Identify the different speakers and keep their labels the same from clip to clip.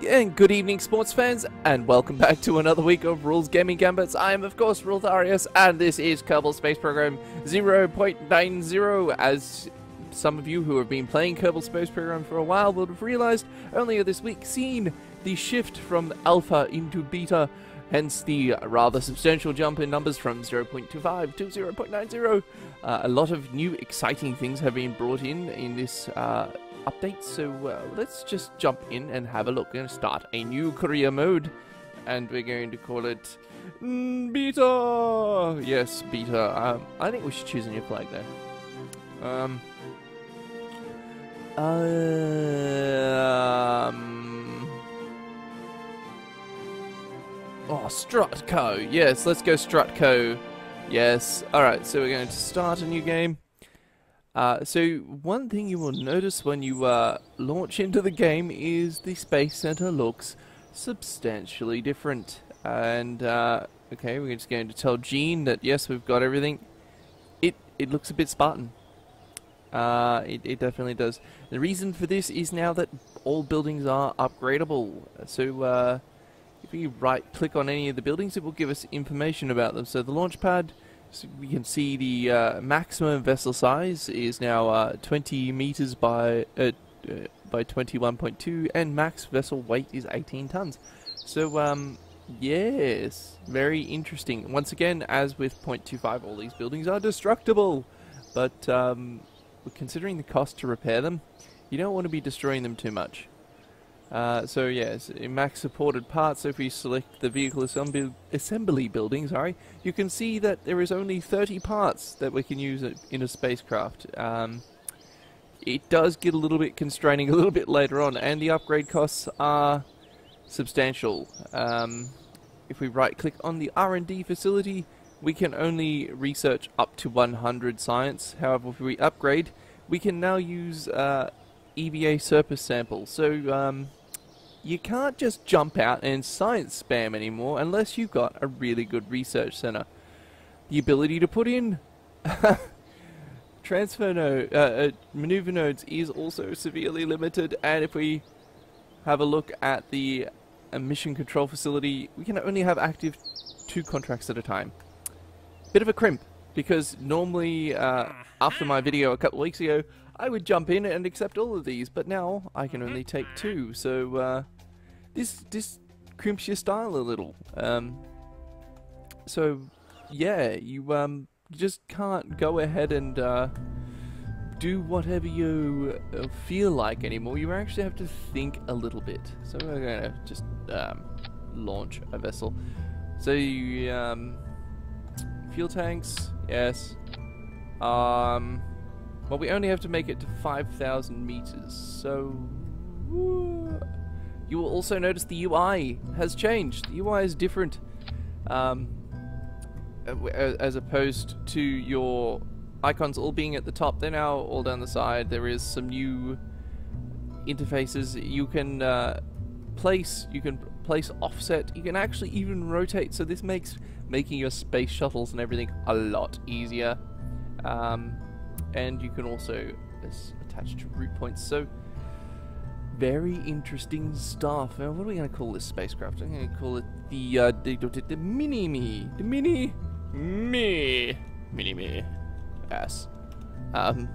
Speaker 1: And good evening, sports fans, and welcome back to another week of Rules Gaming Gambits. I am, of course, Rulthariuz, and this is Kerbal Space Program 0.90. As some of you who have been playing Kerbal Space Program for a while will have realized, earlier this week seen the shift from alpha into beta, hence the rather substantial jump in numbers from 0.25 to 0.90. A lot of new exciting things have been brought in this update, so let's just jump in and have a look. We're going to start a new career mode, and we're going to call it beta. Yes, beta. I think we should choose a new flag there. Oh, Strutco. Yes, let's go Strutco. Yes. Alright, so we're going to start a new game. So one thing you will notice when you launch into the game is the Space Center looks substantially different. And, okay, we're just going to tell Gene that yes, we've got everything. It looks a bit Spartan. It definitely does. The reason for this is now that all buildings are upgradable. So, if we right-click on any of the buildings, it will give us information about them. So the launch pad, so we can see the maximum vessel size is now 20 meters by 21.2, and max vessel weight is 18 tons. So, yes, very interesting. Once again, as with 0.25, all these buildings are destructible, but considering the cost to repair them, you don't want to be destroying them too much. So yes, in max supported parts, so if we select the vehicle assembly building, you can see that there is only 30 parts that we can use in a spacecraft. It does get a little bit constraining a little bit later on, and the upgrade costs are substantial. If we right click on the R&D facility, we can only research up to 100 science. However, if we upgrade, we can now use EVA surface samples. So you can't just jump out and science spam anymore unless you've got a really good research center. The ability to put in maneuver nodes is also severely limited, and if we have a look at the mission control facility, we can only have active 2 contracts at a time. Bit of a crimp, because normally after my video a couple of weeks ago, I would jump in and accept all of these, but now I can only take 2, so this crimps your style a little. So yeah, you just can't go ahead and do whatever you feel like anymore. You actually have to think a little bit. So we're gonna just launch a vessel. So you, fuel tanks, yes. Well, we only have to make it to 5,000 meters, so you will also notice the UI has changed. The UI is different, as opposed to your icons all being at the top. They're now all down the side. There is some new interfaces. You can place offset. You can actually even rotate. So this makes making your space shuttles and everything a lot easier. And you can also attach to route points. So very interesting stuff. Now, what are we going to call this spacecraft? I'm going to call it the mini-me. The mini-me. Yes. I'm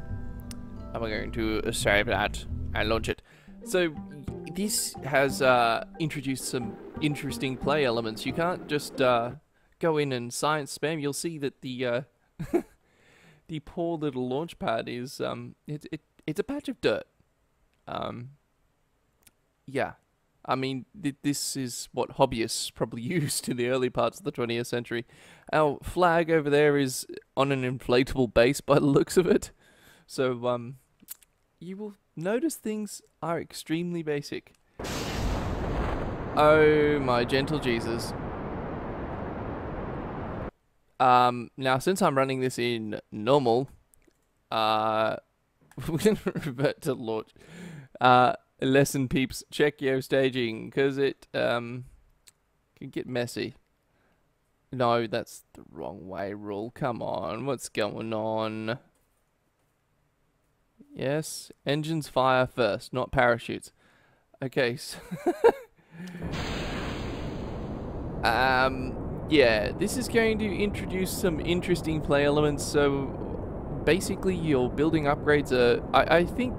Speaker 1: going to save that and launch it. So this has introduced some interesting play elements. You can't just go in and science spam. You'll see that the the poor little launch pad is it's a patch of dirt. Yeah, I mean this is what hobbyists probably used in the early parts of the 20th century. Our flag over there is on an inflatable base by the looks of it. So you will notice things are extremely basic. Oh my gentle Jesus. Now since I'm running this in normal, we're gonna revert to launch. Lesson peeps, check your staging, because it can get messy. No, that's the wrong way, Rule. Come on, what's going on? Yes, engines fire first, not parachutes. Okay, so Yeah, this is going to introduce some interesting play elements. So basically your building upgrades are, I think,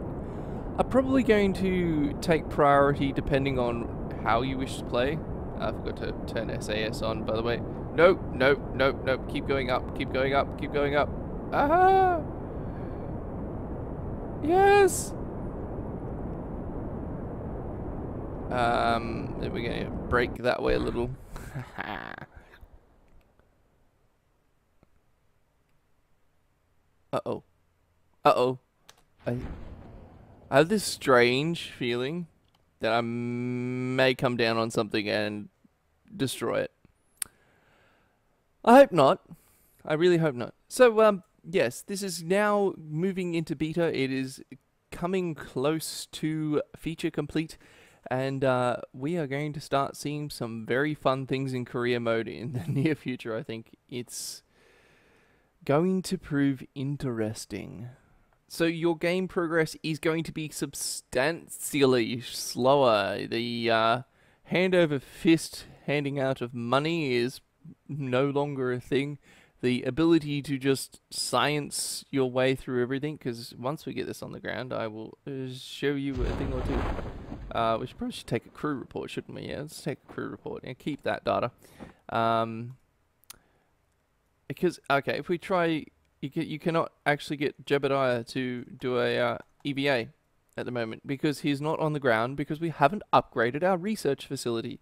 Speaker 1: are probably going to take priority depending on how you wish to play. I forgot to turn SAS on, by the way. Nope, nope, nope, nope. Keep going up, keep going up, keep going up. Ah! Yes! Then we're going to brake that way a little. Uh-oh. Uh-oh. I have this strange feeling that I may come down on something and destroy it. I hope not. I really hope not. So, yes, this is now moving into beta. It is coming close to feature complete. And we are going to start seeing some very fun things in career mode in the near future, I think. It's going to prove interesting. So your game progress is going to be substantially slower. The hand over fist handing out of money is no longer a thing. The ability to just science your way through everything, because once we get this on the ground, I will show you a thing or two. We should probably take a crew report, shouldn't we? Yeah, let's take a crew report and keep that data. Because, okay, if we try, you cannot actually get Jebediah to do a EVA at the moment, because he's not on the ground, because we haven't upgraded our research facility.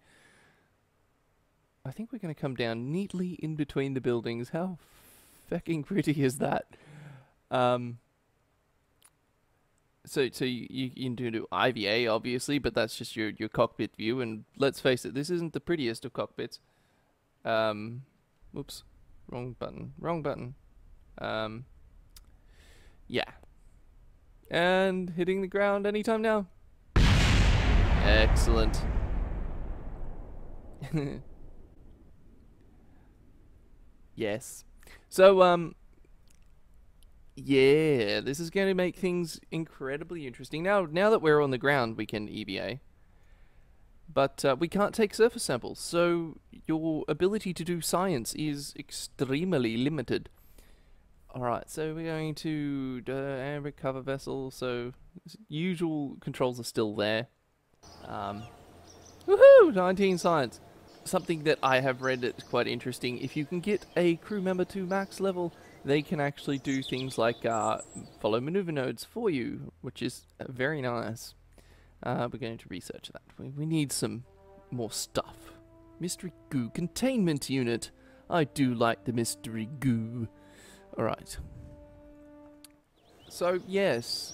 Speaker 1: I think we're going to come down neatly in between the buildings. How fucking pretty is that? So you can do IVA, obviously, but that's just your cockpit view, and let's face it, this isn't the prettiest of cockpits. Oops. Wrong button. Wrong button. Yeah. And hitting the ground anytime now. Excellent. Yes. So, yeah, this is going to make things incredibly interesting. Now that we're on the ground, we can EVA. But we can't take surface samples, so your ability to do science is extremely limited. Alright, so we're going to amber cover vessel, so usual controls are still there. Woohoo! 19 science. Something that I have read that's quite interesting, if you can get a crew member to max level, they can actually do things like follow maneuver nodes for you, which is very nice. We're going to research that. We need some more stuff. Mystery goo containment unit. I do like the mystery goo. Alright. So, yes.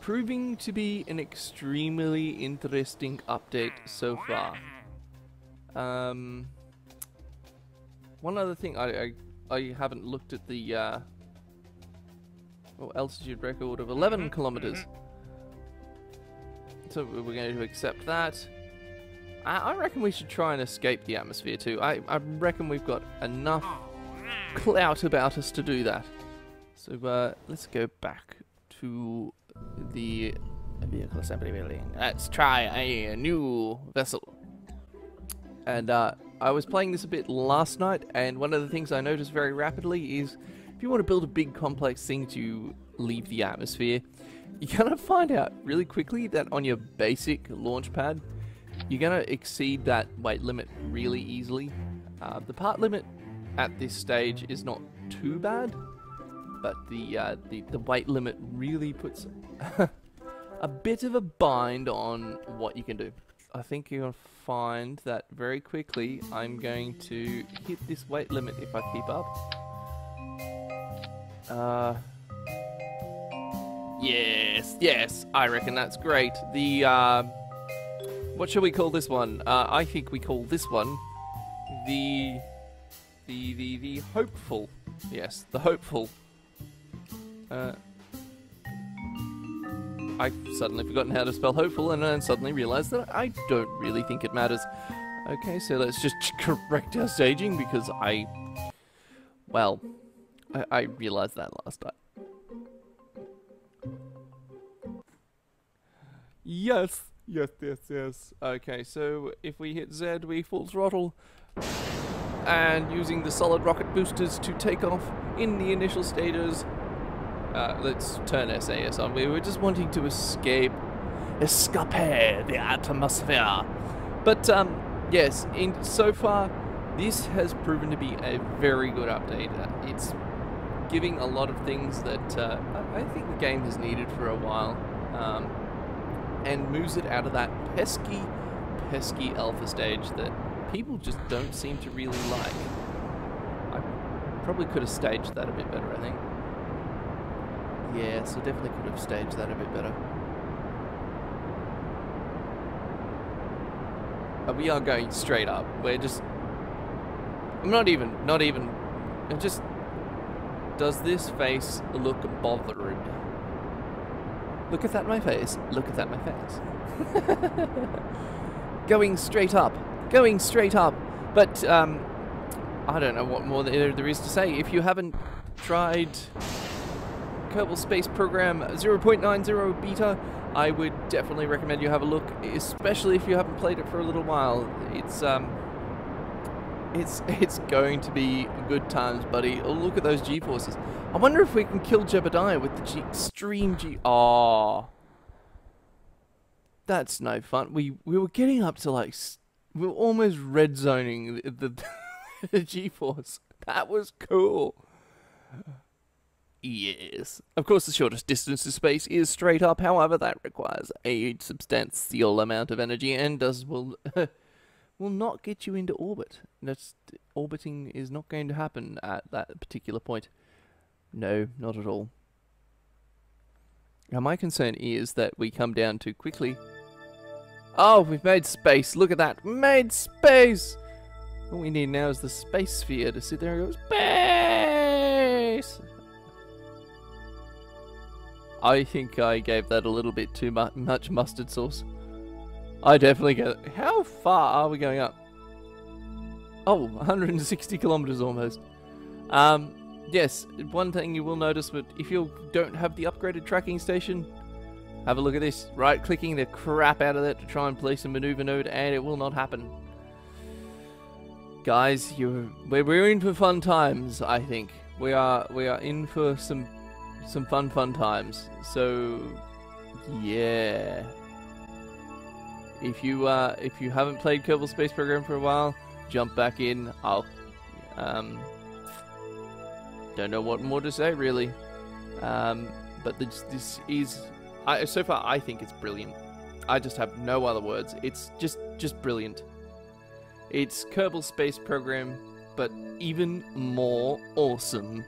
Speaker 1: Proving to be an extremely interesting update so far. One other thing, I haven't looked at the altitude record of 11 kilometers. So we're going to accept that. I reckon we should try and escape the atmosphere too. I reckon we've got enough clout about us to do that. So let's go back to the vehicle assembly building. Let's try a new vessel. And I was playing this a bit last night, and one of the things I noticed very rapidly is if you want to build a big complex thing to leave the atmosphere, you're going to find out really quickly that on your basic launch pad, you're going to exceed that weight limit really easily. The part limit at this stage is not too bad, but the weight limit really puts a bit of a bind on what you can do. I think you're going to find that very quickly I'm going to hit this weight limit if I keep up. Yes, I reckon that's great. The, what shall we call this one? I think we call this one the hopeful. Yes, the hopeful. I've suddenly forgotten how to spell hopeful, and then suddenly realized that I don't really think it matters. Okay, so let's just correct our staging, because I realized that last time. Yes, Yes, yes, yes. Okay, so if we hit Z, we full throttle. And using the solid rocket boosters to take off in the initial stages. Let's turn SAS on. We were just wanting to escape the atmosphere. But, yes, so far, this has proven to be a very good update. It's giving a lot of things that I think the game has needed for a while. And moves it out of that pesky alpha stage that people just don't seem to really like. I probably could have staged that a bit better, I think. Yeah, so definitely could have staged that a bit better. We are going straight up. We're just... not even... It just... Does this face look bothered? Look at that, my face. Look at that, my face. Going straight up. Going straight up. But, I don't know what more there is to say. If you haven't tried Kerbal Space Program 0.90 beta, I would definitely recommend you have a look, especially if you haven't played it for a little while. It's going to be good times, buddy. Oh, look at those G-forces. I wonder if we can kill Jebediah with the extreme G... Aww. That's no fun. We were getting up to like... We were almost red zoning the G-force. That was cool. Yes. Of course, the shortest distance to space is straight up. However, that requires a substantial amount of energy and will not get you into orbit. Orbiting is not going to happen at that particular point. No, not at all. Now, my concern is that we come down too quickly. Oh, we've made space. Look at that. Made space! All we need now is the space sphere to sit there and go, space! I think I gave that a little bit too much mustard sauce. I definitely get it. How far are we going up? Oh, 160 kilometers almost. Yes, one thing you will notice, but if you don't have the upgraded tracking station, have a look at this. Right-clicking the crap out of that to try and place a maneuver node, and it will not happen. Guys, we're in for fun times. I think we are in for some fun times. So yeah, if you haven't played Kerbal Space Program for a while, jump back in. I'll don't know what more to say really, but this is so far I think it's brilliant. I just have no other words. It's just brilliant. It's Kerbal Space Program, but even more awesome.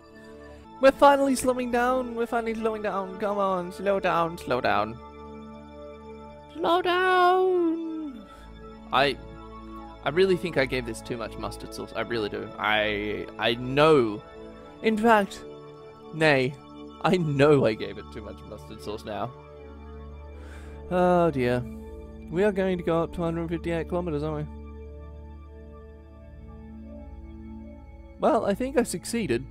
Speaker 1: We're finally slowing down. We're finally slowing down. Come on, slow down, slow down. Slow down. I really think I gave this too much mustard sauce. I really do. I know. In fact, nay, I know I gave it too much mustard sauce now. Oh dear. We are going to go up to 158 kilometers, aren't we? Well, I think I succeeded.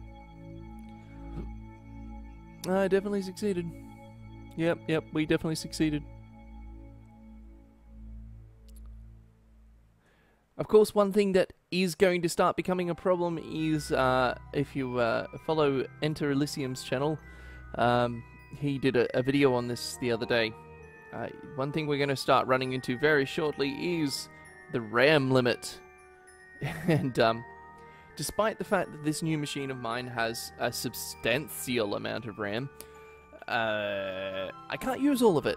Speaker 1: I definitely succeeded. Yep, we definitely succeeded. Of course, one thing that is going to start becoming a problem is if you follow Enter Elysium's channel, he did a video on this the other day. One thing we're going to start running into very shortly is the RAM limit. And despite the fact that this new machine of mine has a substantial amount of RAM, I can't use all of it.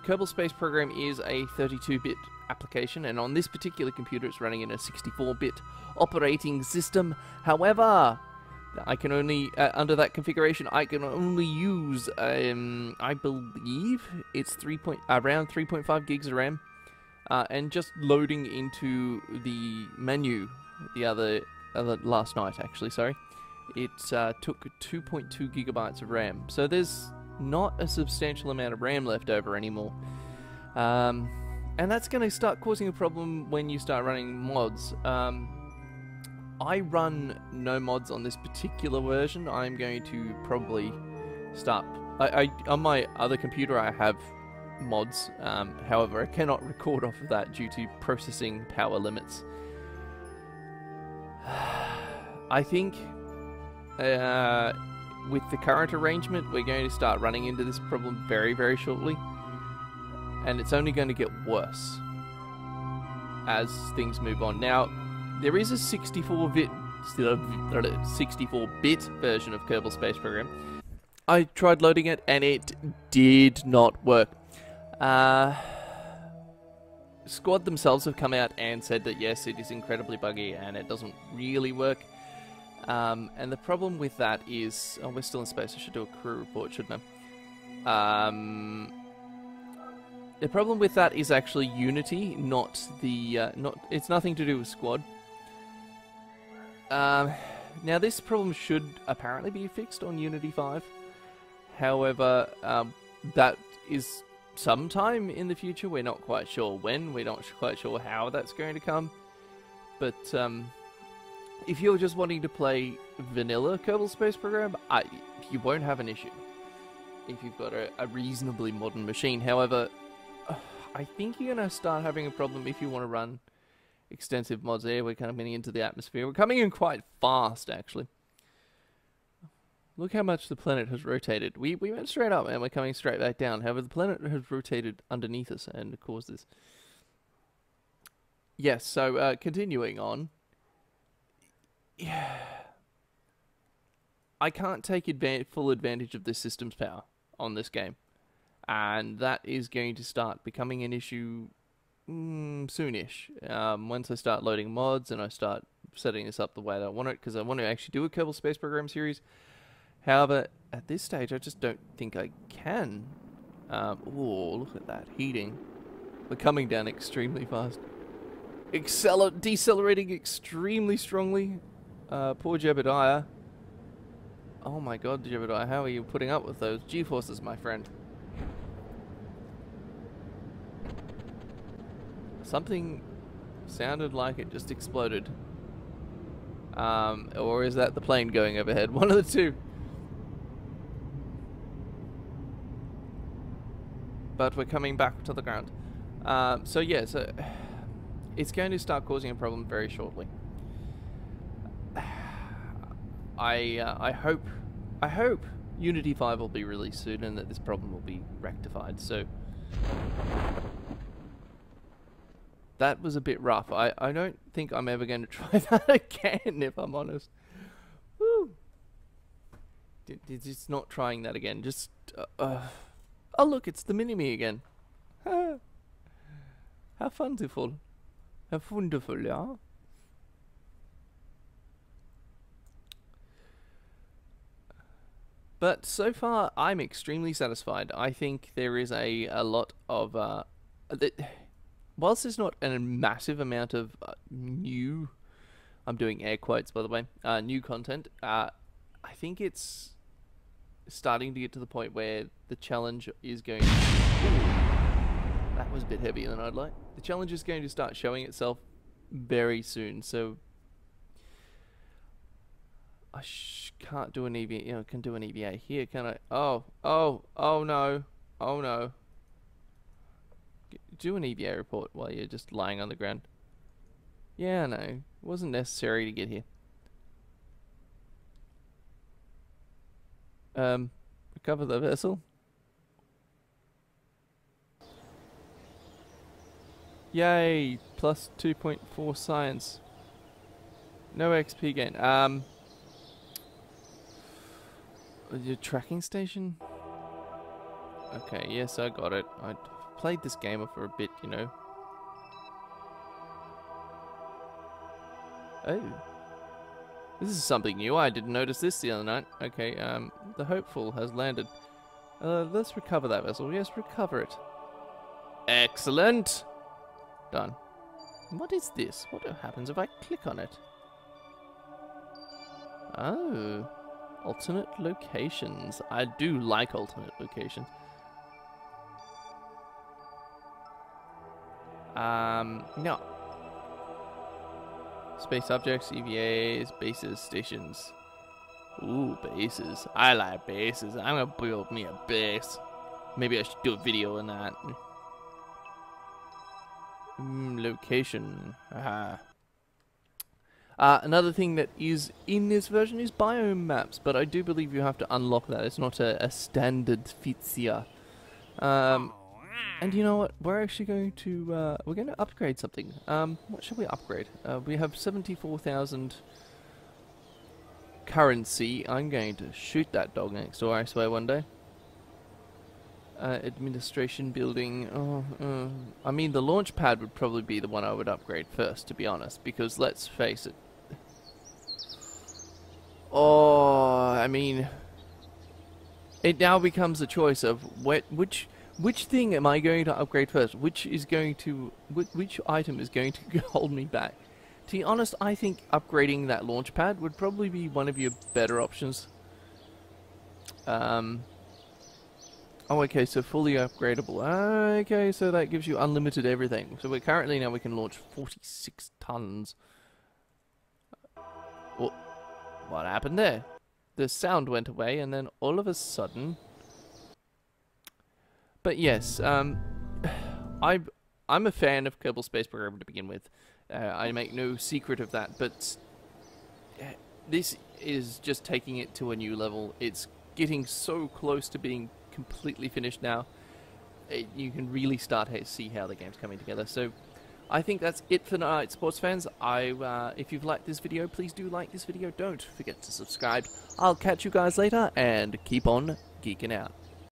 Speaker 1: Kerbal Space Program is a 32-bit application, and on this particular computer it's running in a 64-bit operating system. However, I can only, under that configuration, I can only use, I believe it's around 3.5 gigs of RAM. And just loading into the menu the other last night, actually, sorry, it took 2.2 gigabytes of RAM. So there's not a substantial amount of RAM left over anymore. And that's going to start causing a problem when you start running mods. I run no mods on this particular version. I'm going to probably start... on my other computer I have mods. However, I cannot record off of that due to processing power limits. I think with the current arrangement, we're going to start running into this problem very, very shortly. And it's only going to get worse as things move on. Now, there is a 64-bit version of Kerbal Space Program. I tried loading it and it did not work. Squad themselves have come out and said that yes, it is incredibly buggy and it doesn't really work. And the problem with that is... Oh, we're still in space. I should do a crew report, shouldn't I? The problem with that is actually Unity, not the... it's nothing to do with Squad. Now, this problem should apparently be fixed on Unity 5. However, that is sometime in the future. We're not quite sure when. We're not quite sure how that's going to come. But if you're just wanting to play vanilla Kerbal Space Program, you won't have an issue if you've got a reasonably modern machine. However, I think you're going to start having a problem if you want to run extensive mods there. We're coming into the atmosphere. We're coming in quite fast, actually. Look how much the planet has rotated. We went straight up and we're coming straight back down. However, the planet has rotated underneath us and caused this. Yes, so continuing on. Yeah. I can't take full advantage of this system's power on this game. And that is going to start becoming an issue soonish. Once I start loading mods and I start setting this up the way that I want it, because I want to actually do a Kerbal Space Program series. However, at this stage, I just don't think I can. Oh, look at that heating. We're coming down extremely fast. Decelerating extremely strongly. Poor Jebediah. Oh my god, Jebediah, how are you putting up with those G-forces, my friend? Something sounded like it just exploded. Or is that the plane going overhead? One of the two. But we're coming back to the ground. So yeah, so it's going to start causing a problem very shortly. I hope Unity 5 will be released soon and that this problem will be rectified. So that was a bit rough. I don't think I'm ever going to try that again, if I'm honest. Woo. Just not trying that again. Just oh look, it's the mini-me again. How wonderful. How wonderful, yeah? But so far, I'm extremely satisfied. I think there is a lot of... whilst there's not a massive amount of new... I'm doing air quotes, by the way. New content. I think it's starting to get to the point where the challenge is going... Ooh, that was a bit heavier than I'd like. The challenge is going to start showing itself very soon, so... I can't do an EVA, you know, can do an EVA here, can I? Oh no. Oh no. Do an EVA report while you're just lying on the ground. Yeah, no. It wasn't necessary to get here. Recover the vessel. Yay! Plus 2.4 science. No XP gain. Your tracking station? Okay, yes, I got it. I played this game for a bit, you know. Oh. This is something new. I didn't notice this the other night. Okay, the Hopeful has landed. Let's recover that vessel. Yes, recover it. Excellent! Done. What is this? What happens if I click on it? Oh. Alternate locations. I do like alternate locations. No. Space objects, EVAs, bases, stations. Ooh, bases. I like bases. I'm gonna build me a base. Maybe I should do a video on that. Location. Aha. Another thing that is in this version is biome maps, but I do believe you have to unlock that. It's not a standard feature. And you know what? We're actually going to upgrade something. What should we upgrade? We have 74,000 currency. I'm going to shoot that dog next door, I swear, one day. Administration building. I mean, the launch pad would probably be the one I would upgrade first, to be honest, because let's face it. I mean, it now becomes a choice of which thing am I going to upgrade first? Which item is going to hold me back? To be honest, I think upgrading that launch pad would probably be one of your better options. Oh, okay, so fully upgradable. Okay, so that gives you unlimited everything. So we can launch 46 tons. Well, what happened there? The sound went away, and then all of a sudden... But yes, I'm a fan of Kerbal Space Program to begin with. I make no secret of that, but this is just taking it to a new level. It's getting so close to being completely finished now. You can really start to see how the game's coming together. So I think that's it for tonight, sports fans. If you've liked this video, please do like this video. Don't forget to subscribe. I'll catch you guys later, and keep on geeking out.